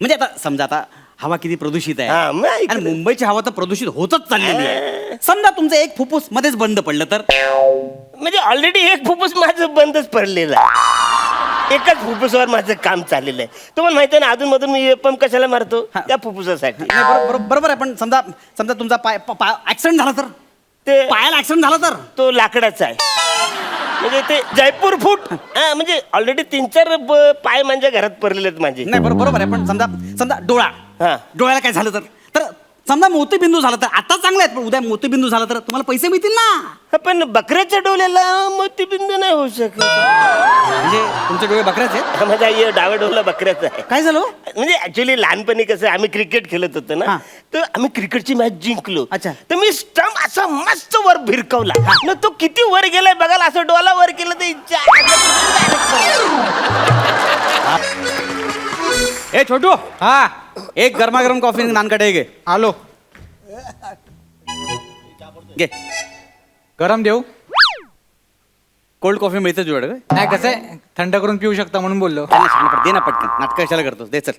म्हणजे आता समजा आता हवा किती प्रदूषित आहे आणि मुंबईची हवा तर प्रदूषित होतच चाललेली आहे. समजा तुमचं एक फुफ्फुस मध्येच बंद पडलं तर? म्हणजे ऑलरेडी एक फुफ्फुस माझं बंदच पडलेलं आहे. एकाच फुफ्फुसावर माझं काम चाललेलं आहे. तुम्हाला माहिती आहे ना, अधून मधून मी पंप कशाला मारतो? त्या फुफ्फुसासाठी. बरोबर आहे, पण समजा समजा तुमचा पाय ऍक्सिडेंट झाला तर? ते पायाला ऍक्सिडेंट झाला तर? तो लाकडाचा आहे, म्हणजे ते जयपूर फूट. म्हणजे ऑलरेडी 3-4 पाय माझ्या घरात पडलेले आहेत माझे. नाही बरोबर आहे, पण समजा समजा डोळ्याला काय झालं तर समजा मोतीबिंदू झाला तर? आता चांगलं आहे, पण उद्या मोतीबिंदू झाला तर तुम्हाला पैसे मिळतील ना. पण बकऱ्याच्या डोळ्याला मोतीबिंदू नाही होऊ शकत. म्हणजे तुमचे डोळे बकऱ्याचे आहेत? माझा डाव्या डोळा बकऱ्याचा आहे. काय झालं? म्हणजे ऍक्च्युली लहानपणी कसं आम्ही क्रिकेट खेळत होतो ना, तर आम्ही क्रिकेटची मॅच जिंकलो. अच्छा. तर मी स्टंप असा मस्त वर भिरकवला ना, तो किती वर गेलाय बघायला. असं डोला वर केलं तर ए छोटू, हा एक गरमागरम कॉफी नानकटे घे. आलो. घे. गरम देऊ? कोल्ड कॉफी मिळते तुझ्याकडे? नाही, कसं आहे, थंड करून पिऊ शकता म्हणून बोललो. दे ना पटकन, नाटक कशाला करतोस? दे चल.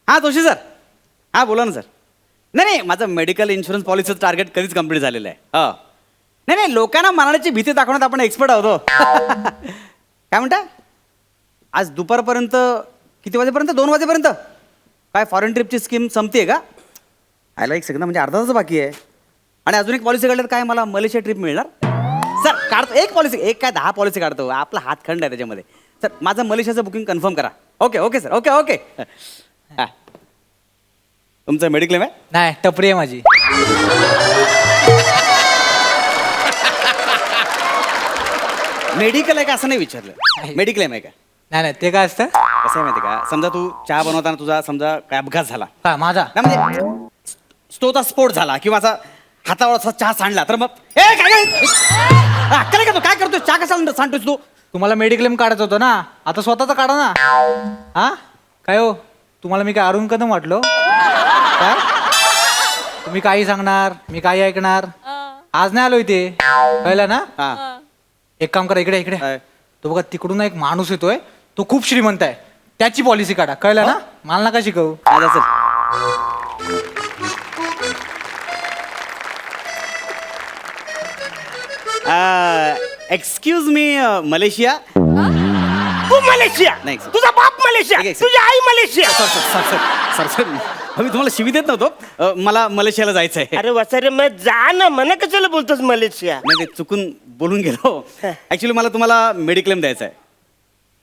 हा जोशी सर, हा बोला ना सर. नाही माझं मेडिकल इन्शुरन्स पॉलिसीचं टार्गेट कधीच कम्प्लीट झालेलं आहे. हा नाही लोकांना मरणाची भीती दाखवण्यात आपण एक्सपर्ट आहोत. काय म्हणता? आज दुपारपर्यंत किती वाजेपर्यंत? 2 वाजेपर्यंत काय फॉरेन ट्रिपची स्कीम संपते का? आयला एक सेकंद, म्हणजे अर्धा तास बाकी आहे आणि अजून एक पॉलिसी काढल्यात काय मला मलेशिया ट्रिप मिळणार? सर काढतो एक पॉलिसी, एक काय 10 पॉलिसी काढतो, आपला हातखंड आहे त्याच्यामध्ये. सर माझं मलेशियाचं बुकिंग कन्फर्म करा. Okay sir, okay. हां तुमचं मेडिक्लेम आहे? नाही, टपरी आहे माझी. मेडिकल आहे का असं नाही विचारलं, मेडिक्लेम आहे का? नाही, ते काय असतं? कसं आहे माहिती का, समजा तू चहा बनवताना तुझा समजा काय अपघात झाला, काय माझा? नाही म्हणजे स्टोचा स्फोट झाला किंवा असा हातावर असा चहा सांडला तर मग अक्कल का तू? काय करतोय? चहा कसा सांडतोस तू? तुम्हाला मेडिक्लेम काढायचं होतं ना, आता स्वतःचा काढा ना. हा काय हो, तुम्हाला मी काय अरुण कदम वाटलो काय? तुम्ही काही सांगणार, मी काही ऐकणार. आज नाही आलो इथे, कळलं ना? हा एक काम करा, इकडे तो बघा तिकडून एक माणूस येतोय, तो खूप श्रीमंत आहे, त्याची पॉलिसी काढा. कळलं ना? मला नका शिकवू. Excuse me, Malaysia? तू मलेशिया नाही, तुझा बाप मलेशिया, तुझी आई मलेशिया. सर मी तुम्हाला शिवी देत नव्हतो, मला मलेशियाला जायचं आहे. अरे वसारे मग जा ना, मला कशाला बोलतोस मलेशिया? नाही चुकून बोलून गेलो. ऍक्च्युली मला तुम्हाला मेडिक्लेम द्यायचा आहे.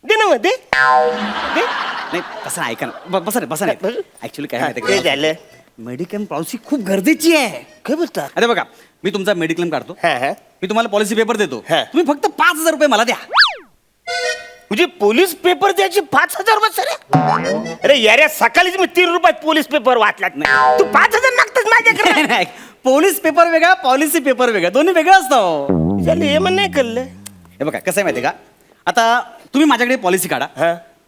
दे ना, दे. नाही तसं ऐका ना, बसा ना. ऍक्च्युली काय माहिती ते झालं, मेडिक्लेम पॉलिसी खूप गरजेची आहे. काय बोलता? अरे बघा, मी तुमचा मेडिक्लेम काढतो, हा. मी तुम्हाला पॉलिसी पेपर देतो, हा. तुम्ही फक्त 5,000 रुपये मला द्या. म्हणजे पोलीस पेपर द्यायचे 5,000 रुपये? अरे यार, सकाळीच मी 3 रुपयात पोलीस पेपर वाचलात नाही, तू 5,000 मागतोस माझ्याकडे? नाही, पोलीस पेपर वेगळा, पॉलिसी पेपर वेगळा, दोन्ही वेगळं असतं. हे म्हण नाही कळलं. हे बघा कसं आहे माहिती का, आता तुम्ही माझ्याकडे पॉलिसी काढा,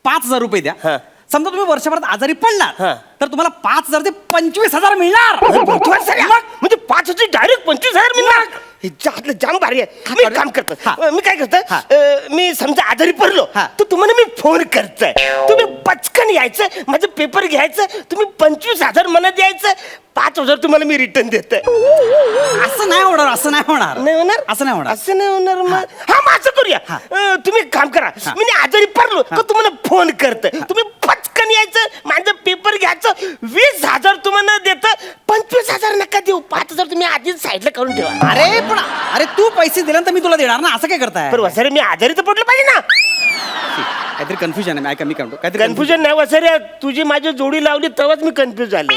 5,000 रुपये द्या. समजा तुम्ही वर्षभरात आजारी पडणार तर तुम्हाला 5,000 ते 25,000 मिळणार. म्हणजे 5,000 डायरेक्ट 25,000 मिळणार? जाम भारी आहे. मी काम करतो, मी काय करतो, मी समजा आजारी पडलो तर तुम्हाला मी फोन करतोय, तुम्ही पचकन यायचं, माझं पेपर घ्यायचं, तुम्ही 25,000 मला द्यायचं, 5,000 तुम्हाला मी रिटर्न देतोय. असं नाही होणार, असं नाही होणार. नाही होणार? असं नाही होणार. असं नाही होणार. मग हा मग असं करूया, तुम्ही एक काम करा, मी आजारी पडलो तर तुम्हाला फोन करतोय, तुम्ही पचकन यायचं, माझं पेपर घ्यायचं, 20,000 तुम्हाला देतं, 25,000 नका देऊ, 5,000 तुम्ही आधीच साईडला करून ठेवा. अरे तू पैसे दिल्यानंतर मी तुला देणार ना, असं काय करताय? पण वसारे मी आजारी तर पडलो पाहिजे ना. काहीतरी कन्फ्युजन आहे, मी काढतो काहीतरी कन्फ्युजन नाही वसारे, तुझी माझी जोडी लावली तेव्हाच मी कन्फ्युज झाले.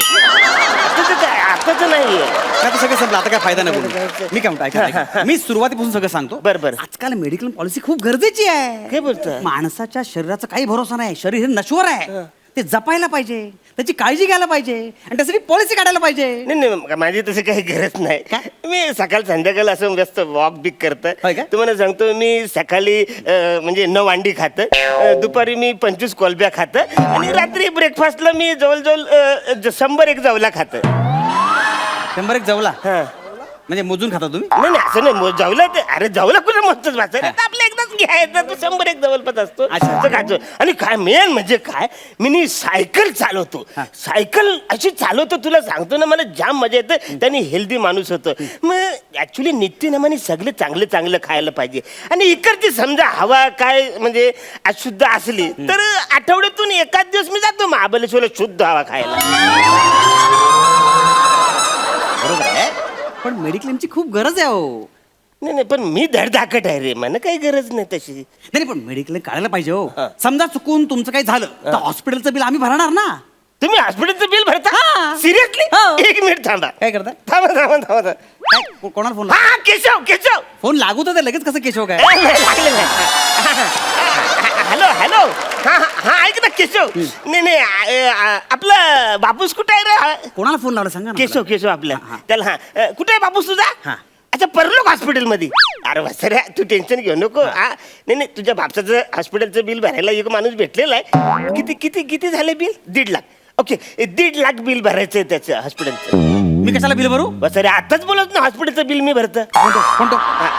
आताच नाहीये. आता सगळं संपलं, आता काय फायदा नाही बोलून. मी काय म्हणतो ऐका, मी सुरुवातीपासून सगळं सांगतो. बरोबर. आजकाल मेडिकल पॉलिसी खूप गरजेची आहे. काय बोलतोय? माणसाच्या शरीराचा काही भरोसा नाही, शरीर हे नश्वर आहे, ते जपायला पाहिजे, त्याची काळजी घ्यायला पाहिजे आणि त्यासाठी पॉलिसी काढायला पाहिजे. नाही माझी तशी काही गरज नाही. मी सकाळ संध्याकाळ असं व्यस्त वॉक बिक करत. तुम्हाला सांगतो, मी सकाळी म्हणजे 9 अंडी खात, दुपारी मी 25 कोलब्या खात आणि रात्री ब्रेकफास्टला मी जवळजवळ 100 जवला खात. 100 जवला? म्हणजे मोजून खाता तुम्ही? नाही असं नाही, जवला ते, अरे जवला कुठे मोजतोच वाचायला, आपलं एकदाच घ्यायचा तो 100 एक जवळपास असतो अच्छा. असं खायचो. आणि काय मेन म्हणजे काय मी सायकल चालवतो. सायकल अशी चालवतो तुला सांगतो ना मला जाम मजा येते. त्यांनी हेल्दी माणूस होतो. मग ऍक्च्युली नित्यनेमाने सगळे चांगलं चांगलं खायला पाहिजे. आणि इकडची समजा हवा काय म्हणजे अशुद्ध असली तर आठवड्यातून एकाच दिवस मी जातो महाबळेश्वरला शुद्ध हवा खायला. बरोबर आहे, पण मेडिक्लेमची खूप गरज आहे हो. नाही नाही पण मी धडधाकट आहे रे मला काही गरज नाही तशी. नाही पण मेडिक्लेम काढायला पाहिजे हो. समजा चुकून तुमचं काही झालं तर हॉस्पिटलचं बिल आम्ही भरणार ना. तुम्ही हॉस्पिटलचं बिल भरता हा. सिरियसली? हो. एक मिनिट थांबा काय करता? थांबा थांबा थांबा. कोणाला फोन हा केशव केशव फोन लागू तर लगेच कसं केशव काय? नाही, लागले नाही. हॅलो हॅलो हा हा ऐक ना केशव. नाही नाही आपलं बापूस कुठे आहे रे? कोणाला फोन लावला सांगा ना केशव मला. केशव आपला हा. त्याला हा कुठे आहे बापूस तुझा? हा. अच्छा परलोक हॉस्पिटल मध्ये. अरे वसऱ्या तू टेन्शन घेऊ नको. हा नाही नाही तुझ्या बापसाचं हॉस्पिटलचं बिल भरायला एक माणूस भेटलेला आहे. किती किती किती झाले bill? 1.5 lakh. Okay 1.5 lakh bill भरायचंय त्याचं हॉस्पिटलचं. मी कशाला बिल भरू? वसऱ्या आताच बोलत ना हॉस्पिटलचं बिल मी भरतं.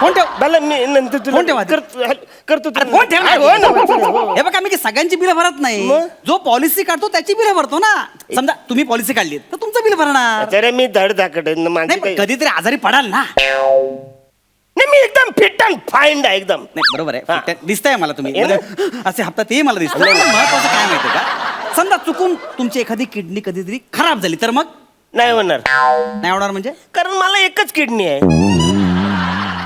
फोन ठेव. मला मी नंतर फोन ठेवा. करतो अरे फोन ठेव ना. हो ना, हो. हे बघा मी सगळ्यांची बिलं भरत नाही. मग? जो पॉलिसी काढतो त्याची बिलं भरतो ना. समजा तुम्ही पॉलिसी काढली तर तुमचं बिल भरणार. अरे मी धडधाकट माझं नाही पण काही कधीतरी आजारी पडाल ना. नाही मी एकदम फिट अँड फाईन आहे एकदम. नाही बरोबर हा. आहे दिसतंय मला तुम्ही हे ना? म्हणजे असे हप्ता ते मला दिसतं. पण महत्वाचं काय माहितीये का, समजा चुकून तुमची एखादी किडनी कधीतरी खराब झाली तर मग नाही होणार. नाही होणार म्हणजे? कारण मला एकच किडनी आहे.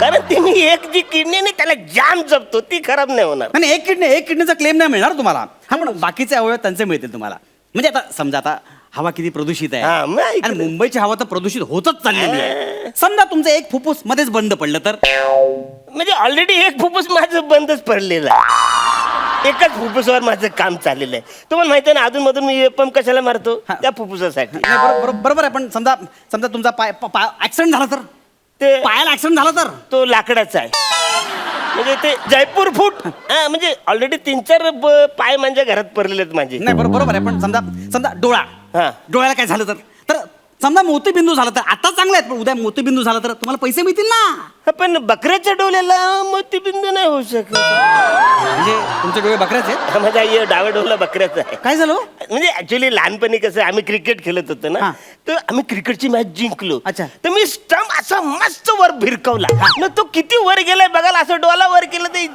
कारण ती मी एक जी किडनी आहे ना त्याला जाम जपतो ती खराब नाही होणार. नाही एक किडनीचा क्लेम नाही मिळणार तुम्हाला. हा पण बाकीचे अवयव त्यांचे मिळतील तुम्हाला. म्हणजे आता समजा आता हवा किती प्रदूषित आहे हा, मग ऐकलं. आणि मुंबईची हवा तर प्रदूषित होतच चाललेली आहे. समजा तुमचं एक फुफ्फुस मध्येच बंद पडलं तर? म्हणजे ऑलरेडी एक फुफ्फुस माझं बंदच पडलेलं आहे. एकच फुफ्फुसावर माझं काम चाललेलं आहे. तुम्हाला माहिती आहे ना अधून मधून मी पंप कशाला मारतो? हा. त्या फुफ्फुसासाठी. नाही, बरोबर आहे पण समजा समजा तुमचा पाय ऍक्सिडेंट झाला तर? ते पायाला ऍक्सिडेंट झाला तर? तो लाकडाचा आहे. म्हणजे ते जयपूर फूट हा, म्हणजे ऑलरेडी 3-4 पाय माझ्या घरात पडलेले आहेत माझे. नाही बरोबर आहे पण समजा समजा डोळा हा. डोळ्याला काय झालं तर समजा मोतीबिंदू झाला तर आता चांगलं आहे पण उद्या मोतीबिंदू झाला तर तुम्हाला पैसे मिळतील ना. हा, पण बकऱ्याच्या डोल्याला मोतीबिंदू नाही होऊ शकत. म्हणजे तुमचे डोळे बकऱ्याचे आहेत? हा, माझा ये डावा डोला बकऱ्याचा आहे. काय झालं? म्हणजे ऍक्च्युली लहानपणी कसं आम्ही क्रिकेट खेळत होतो ना हा. तर आम्ही क्रिकेटची मॅच जिंकलो. अच्छा. तर मी स्टंप असा मस्त वर भिरकवला ना तो किती वर गेलाय बघायला असं डोला वर केलं तर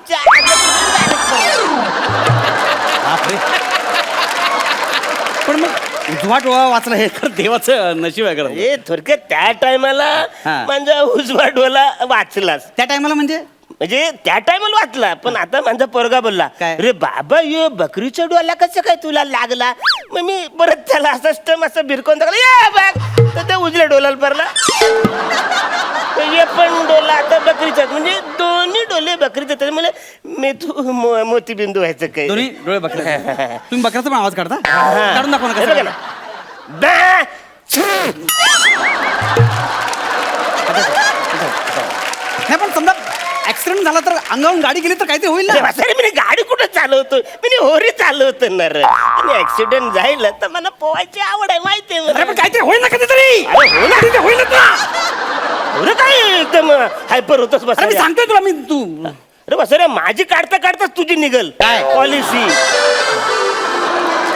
पण मग उजवा डोळा वाचला हे तर देवाचं नशीब आहे खरं. ए थोडक्यात त्या टायमाला हा. माझा उजवा डोला वाचलाच. त्या टायमाला म्हणजे म्हणजे त्या टायमाला वाचला पण आता माझा पोरगा बोलला काय? रे बाबा ये बकरीच्या डोळ्याला कसं काय तुला लागला? मग मी परत त्याला असं स्टम असं भिरकून टाकला ये बघ तर त्या उजव्या डोलाला पडला. तर ये पण डोला आता बकरीचा म्हणजे दोन्ही डोले बकरीचे त्याच्यामुळे मी तू मोतीबिंदू व्हायचं काय. दोन्ही डोळे बकऱ्या. तुम्ही बकऱ्याचा पण आवाज काढता? हा. काढून दाखवा ना हे कसं बघा ना. काढता. बा. नाही पण समजा ऍक्सिडेंट झाला तर अंगावरून गाडी गेली तर काहीतरी होईल अरे ना. वासरे, मी गाडी कुठं चालवतो मी होरी चालवतो ना रे. आणि ऍक्सिडेंट झालं तर मला पोहायची आवड आहे माहिती आहे अरे मला. पण काहीतरी होईल ना कधीतरी. अरे हो ना तिथे होईलच ना. अरे काय एकदम हायपर होतच बस. अरे मी सांगतोय तुला मी तू अरे बसरे माझी काढता काढताच तुझी निघल काय? पॉलिसी.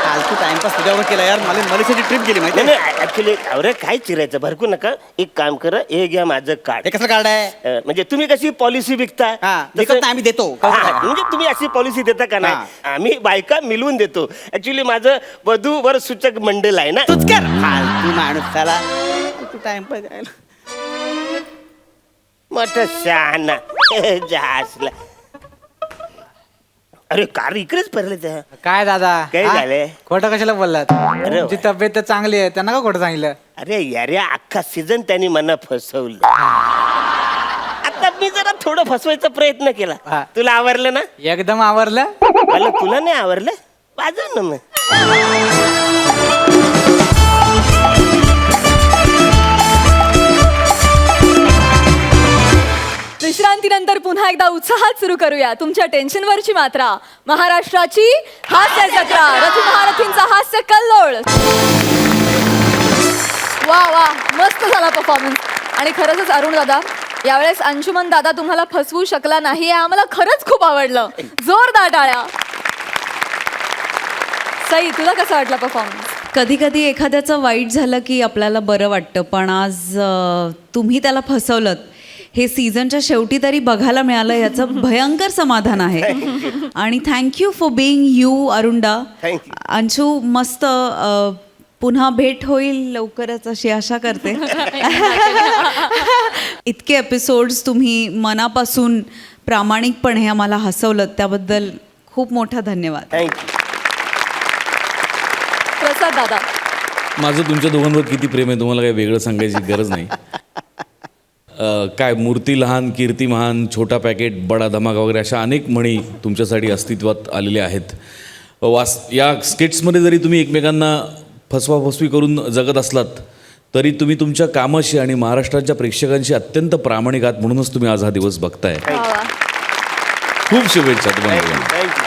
काल तू टाइमपास तुझ्यावर केला यार. मला मलेशियाची ट्रिप गेली माहिती नाही आहे? नाही ऍक्च्युली अरे काय चिरायचं भरकू नका. एक काम करा हे घ्या माझं कार्ड. हे कसं कार्ड आहे? म्हणजे तुम्ही कशी पॉलिसी विकता हा, तसं- विकत नाही, आम्ही देतो. हा, म्हणजे तुम्ही अशी पॉलिसी देता का नाही? आम्ही बायका मिळवून देतो. ऍक्च्युली माझं वधू वर सूचक मंडळ आहे ना. तूच कर फालतू माणूस त्याला. तू टाइमपास द्यायला. मोठा शहाणा जासला. अरे कार इकडेच पडले त्या. काय दादा काय हा? झालंय? खोटं कशाला बोललात? अरे तुमची तब्येत तर चांगली आहे त्यांना का खोटं सांगितलं? अरे यार अख्खा सीझन त्यांनी मला फसवलं. आता मी जरा थोडं फसवायचा प्रयत्न केला. हा. तुला आवरलं ना? एकदम आवरलं. मला तुला नाही आवरलं? वाजव ना मग. विश्रांतीनंतर पुन्हा एकदा उत्साहात सुरू करूया तुमच्या टेन्शनवरची मात्रा. महाराष्ट्राची हास्य जत्रा, रथी महारथींचा हास्य कल्लोळ. वा वा मस्त झाला परफॉर्मन्स. आणि खरंच अरुण दादा यावेळेस अंशुमन दादा तुम्हाला फसवू शकला नाही हे आम्हाला खरंच खूप आवडलं. जोरदार टाळ्या. सई, तुला कसा वाटला परफॉर्मन्स? कधी कधी एखाद्याचं वाईट झालं की आपल्याला बरं वाटतं, पण आज तुम्ही त्याला फसवलत हे सीझनच्या शेवटी तरी बघायला मिळालं, याचं भयंकर समाधान आहे. आणि thank you for being you Arunda. Thank you. Anshu, मस्त पुन्हा भेट होईल लवकरच अशी आशा करते. इतके एपिसोड्स तुम्ही मनापासून प्रामाणिकपणे आम्हाला हसवलं त्याबद्दल खूप मोठा धन्यवाद. थँक्यू. प्रसाद दादा, माझं तुमच्या दोघांवर किती प्रेम आहे तुम्हाला काही वेगळं सांगायची गरज नाही. काय मूर्ती लहान कीर्ती महान, छोटा पॅकेट बडा धमाका वगैरे अशा अनेक म्हणी तुमच्यासाठी अस्तित्वात आलेल्या आहेत. या स्किट्समध्ये जरी तुम्ही एकमेकांना फसवाफसवी करून जगत असलात तरी तुम्ही तुमच्या कामाशी आणि महाराष्ट्राच्या प्रेक्षकांशी अत्यंत प्रामाणिक आहात, म्हणूनच तुम्ही आज हा दिवस बघताय. वा वा. खूप शुभेच्छा तुम्हाला. थँक्यू.